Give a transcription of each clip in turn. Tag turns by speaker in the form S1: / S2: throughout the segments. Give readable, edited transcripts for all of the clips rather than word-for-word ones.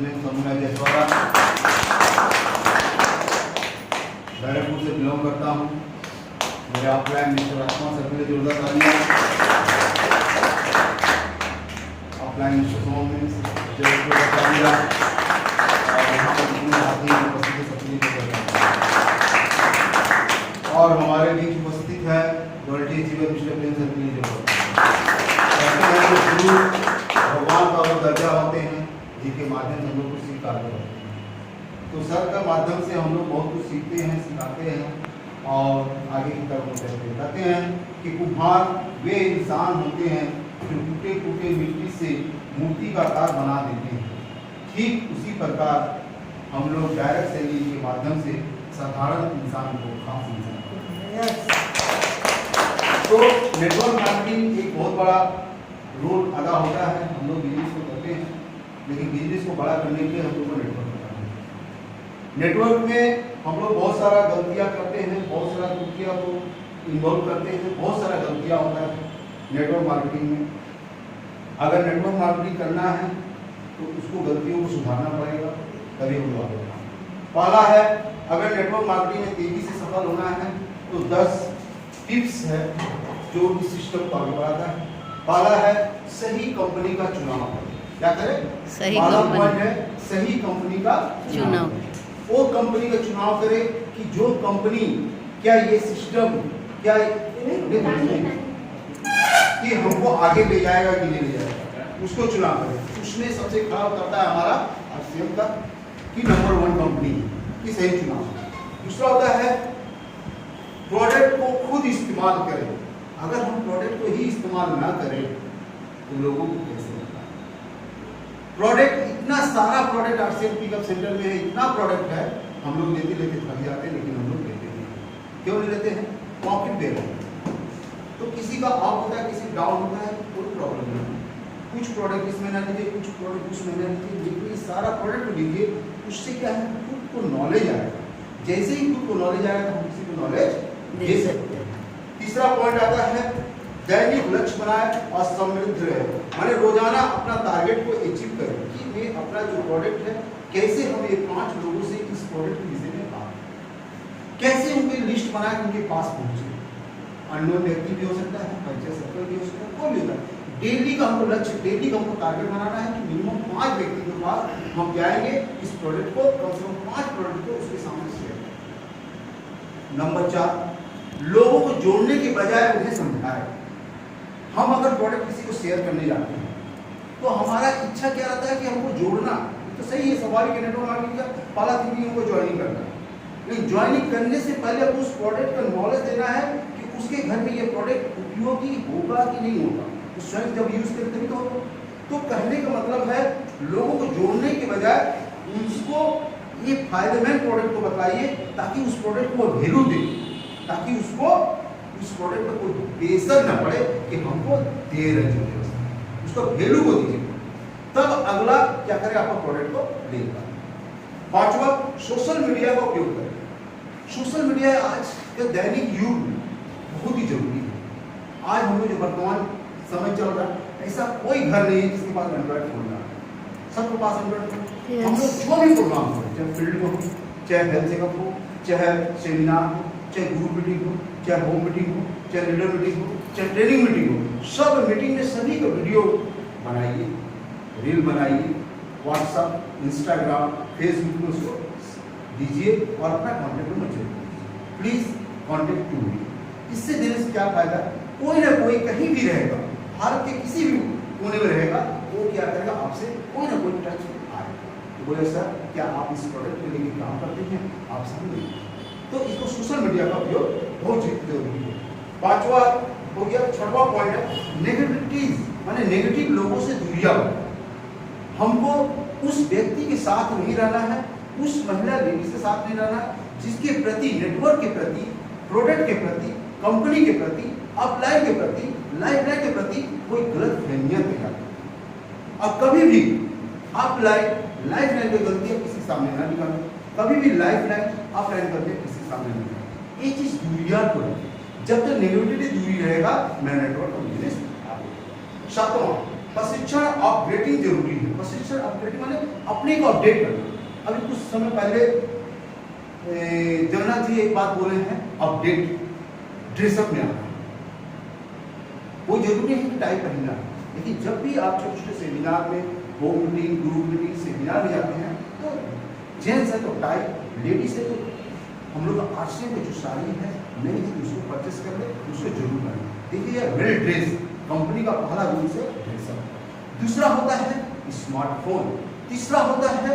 S1: Name समूह जयसवाड़ा, बैरकपुर से belong करता हूँ। मेरे ऑफलाइन मिस्टर राजकुमार सर के लिए जोरदार तालियां। ऑफलाइन मिस्टर सोम जोरदार तालियां। और यहाँ पर जितने साथी उपस्थित सबके लिए और हमारे बीच उपस्थित है डॉल्टी जीवन मिस्टर प्रेम सर के लिए जोरदार। गुरु भगवान का वो दर्जा होते हैं जिनके माध्यम से हम लोग कुछ सीखते हैं। तो सर का माध्यम से हम लोग बहुत कुछ सीखते हैं, सिखाते हैं और आगे की तरफ कहते हैं कि कुम्हार वे इंसान होते हैं जो टूटे टूटे मिट्टी से मूर्ति का आकार बना देते हैं। ठीक उसी प्रकार हम लोग डायरेक्ट सेलिंग के माध्यम से साधारण इंसान को खास इंसान तो नेटवर्क मार्केटिंग एक बहुत बड़ा रोल अदा होता है। हम लोग बिजनेस को करते हैं, लेकिन बिजनेस को बड़ा करने के लिए हम लोग को नेटवर्क करना है। नेटवर्क में हम लोग बहुत सारा गलतियां करते हैं, बहुत सारा गलतियां को इन्वॉल्व करते हैं, बहुत सारा गलतियां होता है नेटवर्क मार्केटिंग में। अगर नेटवर्क मार्केटिंग करना है तो उसको गलतियों को सुधारना पड़ेगा, तभी हम लोग आगे। पहला है, अगर नेटवर्क मार्केटिंग में तेजी से सफल होना है तो 10 टिप्स है जो इस सिस्टम को आगे बढ़ाता है। पहला है सही कंपनी का चुनाव करें। क्या करें?
S2: सही
S1: कंपनी है सही कंपनी का चुनाव। वो कंपनी का चुनाव करें कि जो कंपनी क्या ये सिस्टम क्या कि हमको आगे ले जाएगा कि नहीं ले जाएगा, उसको चुनाव करें। उसमें सबसे खराब करता है हमारा आरसीएम का कि नंबर 1 कंपनी की सही चुनाव। दूसरा होता है प्रोडक्ट को खुद इस्तेमाल करें। अगर हम प्रोडक्ट को ही इस्तेमाल ना करें तो लोगों को कैसे बताएं? प्रोडक्ट इतना सारा प्रोडक्ट आरसीएम पिकअप सेंटर में है, इतना प्रोडक्ट है, हम लोग लेते लेते थक जाते हैं, लेकिन हम लोग लेते नहीं। क्यों नहीं लेते हैं? पॉकेट दे रहे हैं। तो किसी का अप होता है, किसी डाउन होता है, कोई प्रॉब्लम नहीं। कुछ प्रोडक्ट इसमें ना लीजिए, कुछ प्रोडक्ट उसमें ना लीजिए, लेकिन सारा प्रोडक्ट लीजिए। उससे क्या है, खुद को नॉलेज आएगा। जैसे ही खुद को नॉलेज आएगा तो हम किसी को नॉलेज दे सकते हैं। तीसरा पॉइंट आता है दैनिक लक्ष्य बनाए और समृद्ध रहे। माने रोजाना अपना टारगेट को अचीव करें कि मैं अपना जो प्रोडक्ट है कैसे हम ये 5 लोगों से इस प्रोडक्ट के विषय में बात, कैसे उनकी लिस्ट बना के उनके पास पहुंचे। अननोन व्यक्ति भी हो सकता है, पंचायत सर्कल भी हो सकता है, कोई भी होता है। डेली का हमको लक्ष्य, डेली का हमको टारगेट बनाना है कि मिनिमम 5 व्यक्ति के पास हम जाएंगे, इस प्रोडक्ट को कम से कम 5 प्रोडक्ट को उसके सामने शेयर करें। नंबर 4, लोगों को जोड़ने के बजाय उन्हें समझाएं। हम अगर प्रोडक्ट किसी को शेयर करने जाते हैं तो हमारा इच्छा क्या रहता है कि हमको जोड़ना। तो सही है, स्वाभाविक नेटवर्क मार्केटिंग का पहला थिंकिंग हमको ज्वाइनिंग करना है, लेकिन ज्वाइनिंग करने से पहले उस प्रोडक्ट का नॉलेज देना है कि उसके घर में ये प्रोडक्ट उपयोगी होगा कि नहीं होगा। तो स्वयं जब यूज करें तभी तो होगा। तो कहने का मतलब है लोगों को जोड़ने के बजाय उसको ये फायदेमंद प्रोडक्ट को बताइए ताकि उस प्रोडक्ट को वैल्यू दे, ताकि उसको उस प्रोडक्ट पर कोई प्रेशर ना पड़े कि हमको दे रहे हैं, उसको वैल्यू को दीजिए। तब अगला क्या करे, आपका प्रोडक्ट को लेगा। 5वां, सोशल मीडिया का उपयोग करें। सोशल मीडिया आज के दैनिक युग में बहुत ही जरूरी है। आज हम लोग जो वर्तमान समय चल रहा है, ऐसा कोई घर नहीं है जिसके पास एंड्रॉइड फोन ना है। सबके पास एंड्रॉइड फोन। हम लोग जो भी प्रोग्राम हो, चाहे फील्ड में हो, चाहे हेल्थ चेकअप हो, चाहे सेमिनार हो, चाहे ग्रुप मीटिंग हो, चाहे होम मीटिंग हो, चाहे लीडर मीटिंग हो, चाहे ट्रेनिंग मीटिंग हो, सब मीटिंग में सभी का वीडियो बनाइए, रील बनाइए, व्हाट्सएप, इंस्टाग्राम, फेसबुक में उसको दीजिए और अपना कॉन्टेक्ट में जोड़िए। Please contact to me. इससे देने से क्या फायदा? कोई ना कोई कहीं भी रहेगा, भारत के किसी भी कोने में रहेगा, वो क्या करेगा, आपसे कोई ना कोई टच आएगा। तो बोले सर क्या आप इस प्रोडक्ट के लिए काम करते हैं? आप समझ। तो इसको सोशल मीडिया का उपयोग बहुत जरूरी है। 5वां हो गया। 6वां पॉइंट है नेगेटिविटीज, माने नेगेटिव लोगों से दूरियां। हमको उस व्यक्ति के साथ नहीं रहना है, उस महिला लेडीज के साथ नहीं रहना है जिसके प्रति, नेटवर्क के प्रति, प्रोडक्ट के प्रति, कंपनी के प्रति, अपलाइन के प्रति, लाइफलाइन के प्रति कोई गलत फहमियां तैयार। अब कभी भी अपलाइन लाइफलाइन की गलतियां किसी सामने ना निकालें, कभी भी लाइफलाइन अपलाइन करके किसी सामने नहीं निकालें। ये चीज दूरियां को रखें। जब तक नेगेटिविटी दूरी रहेगा, मैं नेटवर्क का बिजनेस आगे। 7वां, प्रशिक्षण अपग्रेडिंग जरूरी है। प्रशिक्षण अपग्रेड माने अपने को अपडेट करना। अभी कुछ समय पहले जगन्नाथ जी एक बात बोले हैं, अपडेट ड्रेसअप में आना। वो जरूरी है कि टाई पहनना, लेकिन जब भी आप छोटे छोटे सेमिनार में, home meeting, group meeting, seminar में जाते हैं तो जेंट्स है तो टाई, लेडीज है तो हम लोग का आरसी में जो साड़ी है नहीं थी उसको परचेस कर ले, उसको जरूर करें। देखिए वेल ड्रेस कंपनी का पहला रूल से ड्रेसअप। दूसरा होता है स्मार्टफोन। तीसरा होता है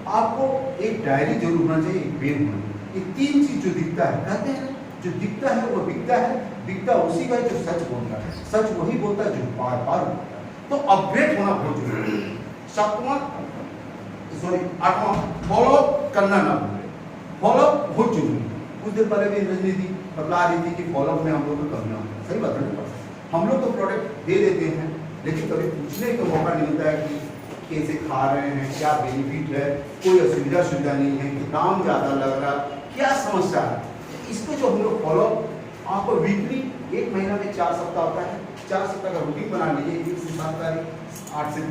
S1: आपको एक डायरी जरूर होना चाहिए, एक पेन होना चाहिए। ये तीन चीज जो दिखता है, कहते हैं जो दिखता है वो बिकता है, बिकता उसी का जो सच बोलता है, सच वही बोलता है जो बार बार बोलता है। तो अपग्रेड होना बहुत जरूरी है। आठवां फॉलो करना ना भूले। फॉलो बहुत जरूरी है। कुछ देर पहले भी रजनी दी बतला रही थी कि फॉलो में हम लोग को करना है, सही बात है। हम लोग तो प्रोडक्ट दे देते हैं, लेकिन कभी पूछने का मौका नहीं मिलता है कि कैसे खा रहे हैं, क्या बेनिफिट है, कोई सुविधा नहीं है, कि दाम ज़्यादा लग रहा, क्या समस्या है। इसको जो हम लोग फॉलो आपको वीकली, एक महीना में 4 सप्ताह होता है, 4 सप्ताह का रूटीन बना लीजिए। 1 से 7 तारीख, 8 से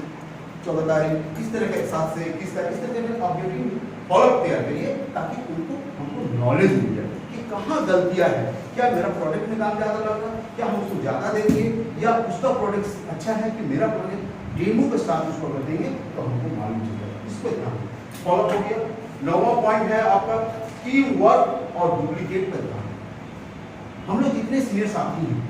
S1: 14 तारीख, किस तरह के 7 से 21 तारीख, इस तरह के अपडेटिंग फॉलोअप तैयार करिए, ताकि हमको नॉलेज मिल जाए कि कहाँ गलतियाँ है, क्या मेरा प्रोडक्ट में दाम ज़्यादा लग रहा है, क्या हम उसको ज़्यादा देंगे, या उसका प्रोडक्ट अच्छा है कि मेरा प्रोडक्ट डेमो के साथ उसको कर देंगे तो हमको मालूम चल जाएगा। इसको ध्यान फॉलोअप हो गया। 9वां पॉइंट है आपका टीम वर्क और डुप्लीकेट का ध्यान। हम लोग जितने सीनियर साथी हैं,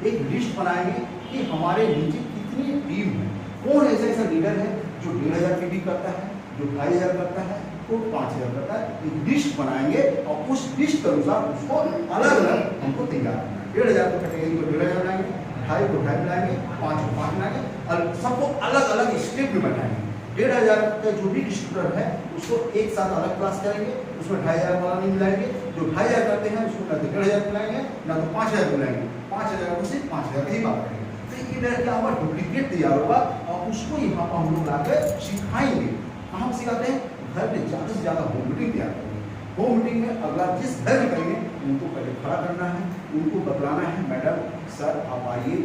S1: एक लिस्ट बनाएंगे कि हमारे नीचे कितनी टीम है, कौन ऐसा लीडर है जो 1500 पीडी करता है, जो 2500 करता है, तो 5000 करता है। एक लिस्ट बनाएंगे और उस लिस्ट के अनुसार उसको अलग अलग हमको तैयार करना है। 1500 को कैटेगरी को 1500 बनाएंगे, 2.5 को 2.5 बनाएंगे, 5 को 5 बनाएंगे, और सबको अलग अलग स्टेप में बनाएंगे। 1500 का जो भी डिस्ट्रीब्यूटर है उसको एक साथ अलग क्लास करेंगे, उसमें 2500 वाला नहीं मिलाएंगे। जो 2500 करते हैं उसको ना तो 1500 मिलाएंगे, ना तो 5000 मिलाएंगे। 5000 को सिर्फ 5000 ही बात करेंगे। तो ये क्या होगा, डुप्लीकेट तैयार होगा और उसको यहाँ पर हम लोग लाकर सिखाएंगे। कहाँ सिखाते हैं? घर में ज़्यादा से ज़्यादा होम मीटिंग तैयार करेंगे। होम मीटिंग में अगला जिस घर में करेंगे उनको पहले खड़ा करना है, उनको बतलाना है, मैडम सर आप आइए,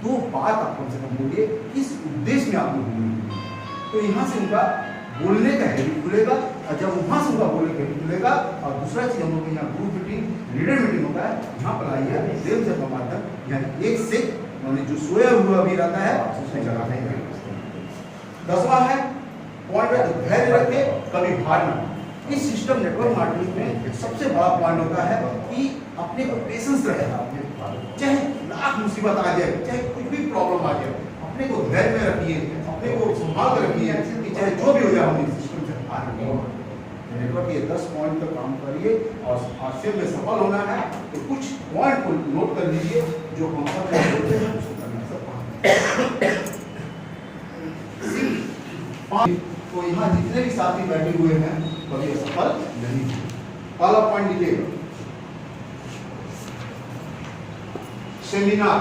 S1: 2 बात आप कम से कम बोलिए, किस उद्देश्य में आप लोग बोलेंगे। तो यहाँ से उनका बोलने का हैबिट खुलेगा, और जब वहाँ से उनका बोलने का हैबिट खुलेगा। और दूसरा चीज़ हम लोग यहाँ ग्रुप मीटिंग, लीडर मीटिंग होता है, यहाँ पर आइए देव से माध्यम यहाँ एक से मैंने जो सोया हुआ भी रहता है उसमें जगह नहीं है। 10वां है पॉइंट है धैर्य रखे, कभी हार ना। इस सिस्टम नेटवर्क मार्केटिंग में सबसे बड़ा पॉइंट होता है कि अपने को पेशेंस रहे, चाहे लाख मुसीबत आ जाए, चाहे कुछ भी प्रॉब्लम आ जाए, अपने को धैर्य में रखिए, अपने को संभाल कर रखिए कि चाहे जो भी हो जाए हम इस सिस्टम से बाहर निकलेंगे। नेटवर्क ये 10 पॉइंट पर काम करिए और हासिल में सफल होना है तो कुछ पॉइंट को नोट कर लीजिए जो हम सब बोलते हैं उसको करना सब। तो यहाँ जितने भी साथी बैठे हुए हैं कभी सफल नहीं हुए। पहला पॉइंट लीजिएगा, सेमिनार।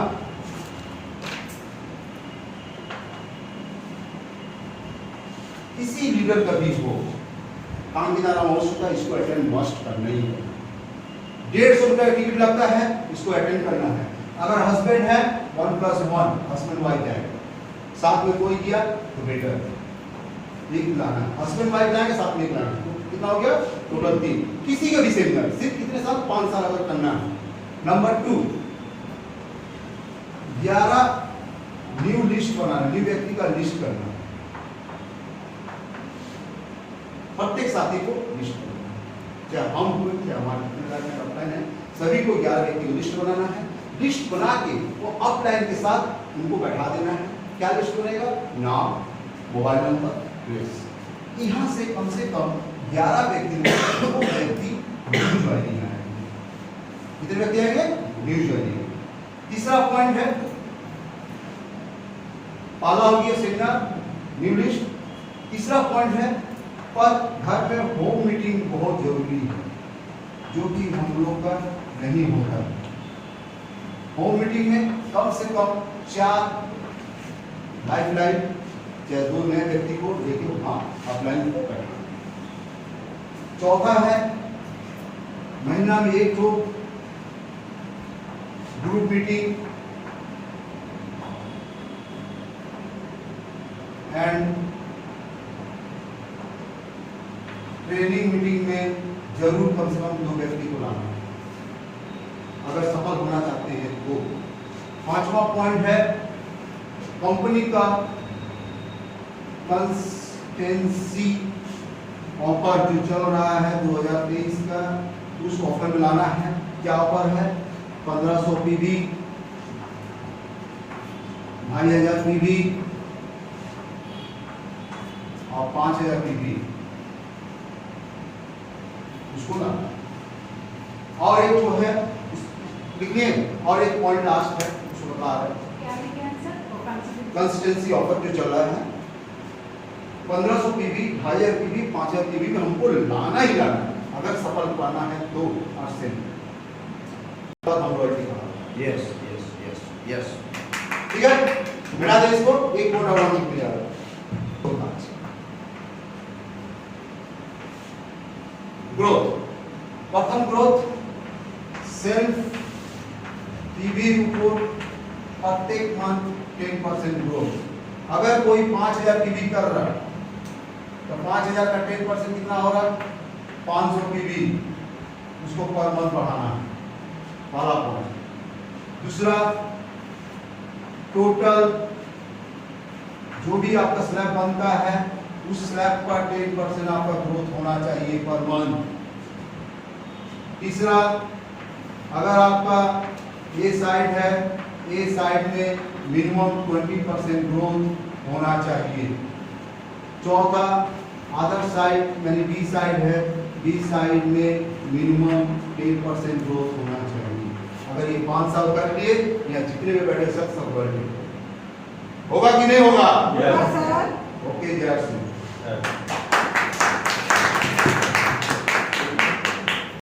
S1: किसी लीडर का भी हो, काम की नारा आवश्यकता, इसको अटेंड मस्ट करना ही है। 150 रुपया टिकट लगता है, इसको अटेंड करना है। अगर हस्बैंड है 1+1 हस्बैंड वाइफ जाएगा, साथ में कोई गया तो बेटर एक लाना, हस्बैंड वाइफ जाएंगे साथ में एक लाना, तो कितना हो गया टोटल 3। किसी का भी सेमिनार सिर्फ कितने साल, 5 साल अगर करना है। नंबर 2 11 न्यू लिस्ट बनाना, न्यू व्यक्ति का लिस्ट करना, प्रत्येक साथी को लिस्ट करना, चाहे हम हुए चाहे हमारे अपलाइन है, सभी को 11 व्यक्ति को लिस्ट बनाना है। लिस्ट बना के वो अपलाइन के साथ उनको बैठा देना है। क्या लिस्ट बनेगा? नाम, मोबाइल नंबर, एड्रेस। यहाँ से कम 11 व्यक्ति न्यू ज्वाइनिंग आएंगे। कितने व्यक्ति आएंगे? New joining. तीसरा पॉइंट है, पहला हो गया सेमिनार, न्यू लिस्ट। तीसरा पॉइंट है पर घर में होम मीटिंग बहुत जरूरी है, जो कि हम लोग का नहीं होता। होम मीटिंग में कम से कम 4 लाइफ, चाहे 2 नए व्यक्ति को लेके वहाँ अपलाइन को बैठना। चौथा है महीना में 1 तो group meeting and training meeting में जरूर कम से कम 2 व्यक्ति को लाना अगर सफल होना चाहते हैं तो। 5वां पॉइंट है कंपनी का कंसिस्टेंसी ऑफर जो चल रहा है 2023 का, उस ऑफर में लाना है। क्या ऑफर है? 1500 पीवी, 2500 पीवी और 5000 पीवी, उसको लाना। और एक जो है लिखिए, और एक पॉइंट लास्ट है उसको बता रहे हैं कंसिस्टेंसी ऑफर जो चल रहा है 1500 पीवी, 2500 पीवी, 5000 पीवी में हमको लाना ही लाना है अगर सफल पाना है तो। आज से हम रॉयल्टी का यस यस यस यस ठीक है। मिला दे इसको, एक मोटा वाला लिख लिया। ग्रोथ, प्रथम ग्रोथ सेल्फ पीवी रिपोर्ट प्रत्येक मंथ 10% ग्रोथ। अगर कोई 5000 पीवी कर रहा है तो 5000 का 10% कितना हो रहा है? 500 पीवी, उसको पर मंथ बढ़ाना है, पहला पॉइंट। दूसरा, टोटल जो भी आपका स्लैब बनता है उस स्लैब पर 10% आपका ग्रोथ होना चाहिए पर मंथ। तीसरा, अगर आपका ए साइड है, ए साइड में मिनिमम 20% ग्रोथ होना चाहिए। चौथा, अदर साइड यानी बी साइड है, बी साइड में मिनिमम 10% ग्रोथ होना चाहिए। अगर ये 5 साल कर लिए या जितने भी बैठे सब कर लिए, होगा कि नहीं होगा?
S2: Yes sir.
S1: ओके जय श्री।